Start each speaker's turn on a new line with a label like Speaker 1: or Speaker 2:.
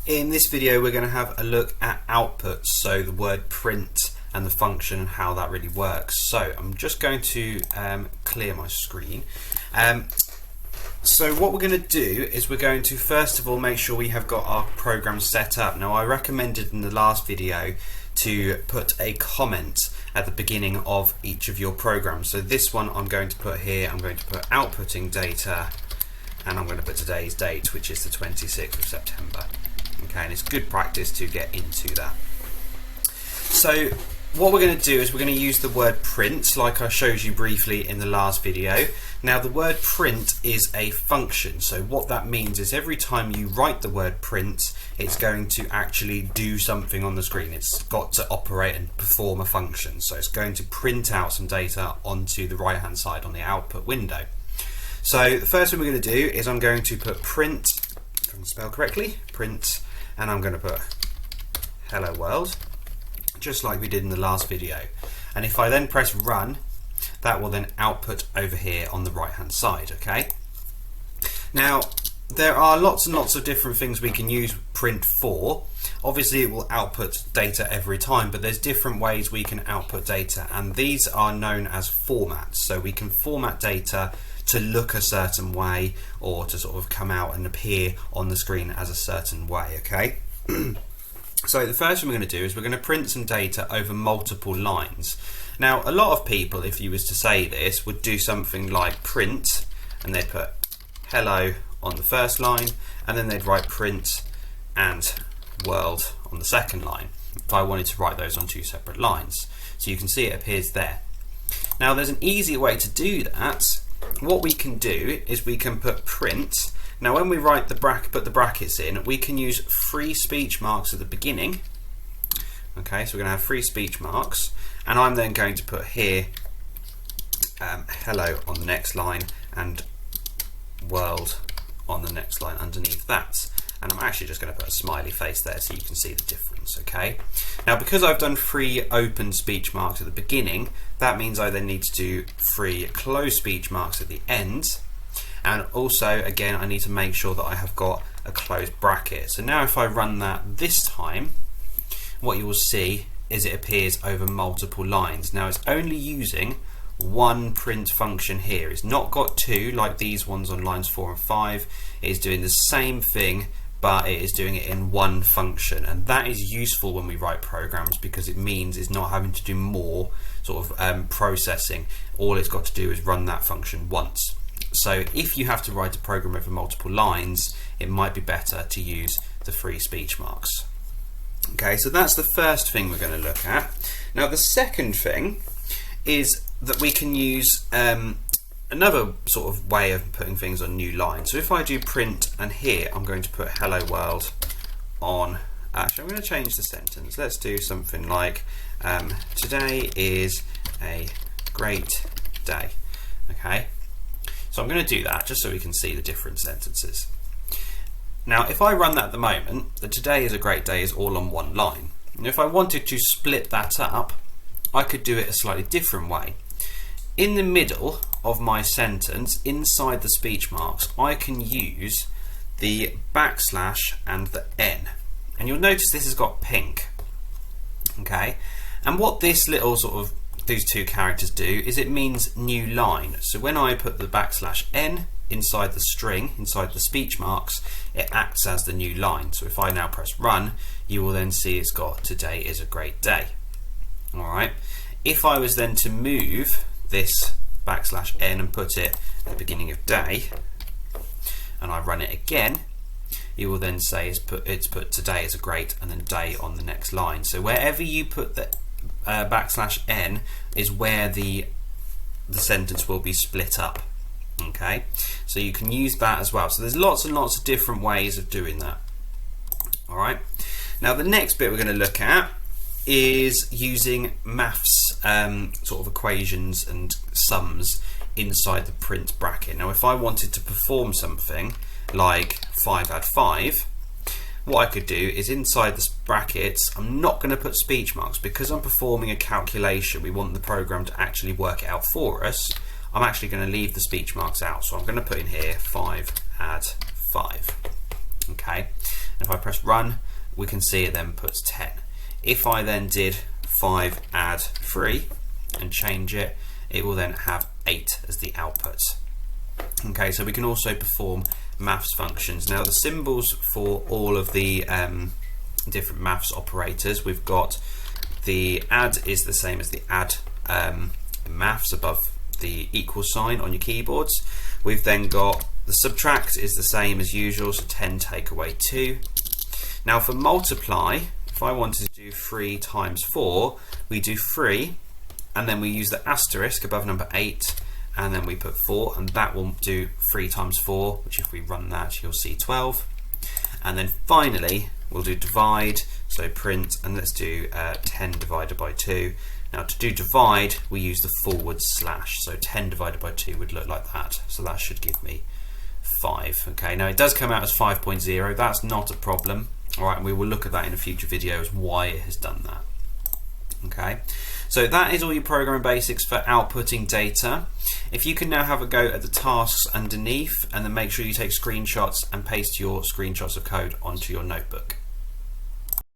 Speaker 1: In this video we're going to have a look at outputs, so the word print and the function and how that really works. So I'm just going to clear my screen. So what we're going to do is we're going to first of all make sure we have got our program set up. Now I recommended in the last video to put a comment at the beginning of each of your programs. So this one I'm going to put here, I'm going to put outputting data, and I'm going to put today's date, which is the 26th of September. Okay, and it's good practice to get into that. So what we're going to do is we're going to use the word print like I showed you briefly in the last video. Now the word print is a function, so what that means is every time you write the word print, it's going to actually do something on the screen. It's got to operate and perform a function, so it's going to print out some data onto the right hand side on the output window. So the first thing we're going to do is I'm going to put print, if I can spell correctly, print, and I'm going to put hello world, just like we did in the last video. And if I then press run, that will then output over here on the right hand side. Okay, now there are lots and lots of different things we can use print for. Obviously it will output data every time, but there's different ways we can output data, and these are known as formats. So we can format data to look a certain way or to sort of come out and appear on the screen as a certain way. Okay. So the first thing we're going to do is we're going to print some data over multiple lines. Now a lot of people, if you was to say this, would do something like print and they'd put hello on the first line, and then they'd write print and world on the second line if I wanted to write those on two separate lines. So you can see it appears there. Now there's an easy way to do that. What we can do is we can put print. Now when we write put the brackets in, we can use free speech marks at the beginning. Okay, so we're going to have free speech marks, and I'm then going to put here hello on the next line and world on the next line underneath that. And I'm actually just going to put a smiley face there so you can see the difference. Okay, now because I've done free open speech marks at the beginning, that means I then need to do free close speech marks at the end, and also again I need to make sure that I have got a closed bracket. So now if I run that this time, what you will see is it appears over multiple lines. Now it's only using one print function here. It's not got two like these ones on lines 4 and 5. It is doing the same thing, but it is doing it in one function, and that is useful when we write programs because it means it's not having to do more sort of processing. All it's got to do is run that function once. So if you have to write a program over multiple lines, it might be better to use the free speech marks. Okay, so that's the first thing we're going to look at. Now the second thing is that we can use another sort of way of putting things on new lines. So if I do print, and here I'm going to put hello world on, actually I'm going to change the sentence. Let's do something like today is a great day. Okay, so I'm going to do that just so we can see the different sentences. Now if I run that at the moment, the today is a great day is all on one line. And if I wanted to split that up, I could do it a slightly different way. In the middle of my sentence, inside the speech marks, I can use the backslash and the N. And you'll notice this has got pink. Okay, and what this little sort of these two characters do is it means new line. So when I put the backslash N inside the string, inside the speech marks, it acts as the new line. So if I now press run, you will then see it's got today is a great day. Alright, if I was then to move this backslash N and put it at the beginning of day, and I run it again, you will then say it's put today is a great and then day on the next line. So wherever you put the backslash N is where the sentence will be split up. Okay, so you can use that as well. So there's lots and lots of different ways of doing that. Alright, now the next bit we're going to look at is using maths sort of equations and sums inside the print bracket. Now if I wanted to perform something like 5 add 5, what I could do is inside the brackets, I'm not going to put speech marks because I'm performing a calculation. We want the program to actually work it out for us. I'm actually going to leave the speech marks out, so I'm going to put in here 5 add 5. Okay, and if I press run, we can see it then puts 10. If I then did 5 add 3 and change it, it will then have 8 as the output. Okay, so we can also perform maths functions. Now the symbols for all of the different maths operators, we've got the add is the same as the add maths above the equal sign on your keyboards. We've then got the subtract is the same as usual, so 10 take away 2. Now for multiply, if I wanted to do 3 times 4, we do 3 and then we use the asterisk above number 8 and then we put 4, and that will do 3 times 4, which if we run that you'll see 12. And then finally we'll do divide, so print, and let's do 10 divided by 2. Now to do divide we use the forward slash, so 10 divided by 2 would look like that, so that should give me 5. Okay, now it does come out as 5.0, that's not a problem. Alright, and we will look at that in a future video as why it has done that. Okay, so that is all your programming basics for outputting data. If you can now have a go at the tasks underneath, and then make sure you take screenshots and paste your screenshots of code onto your notebook.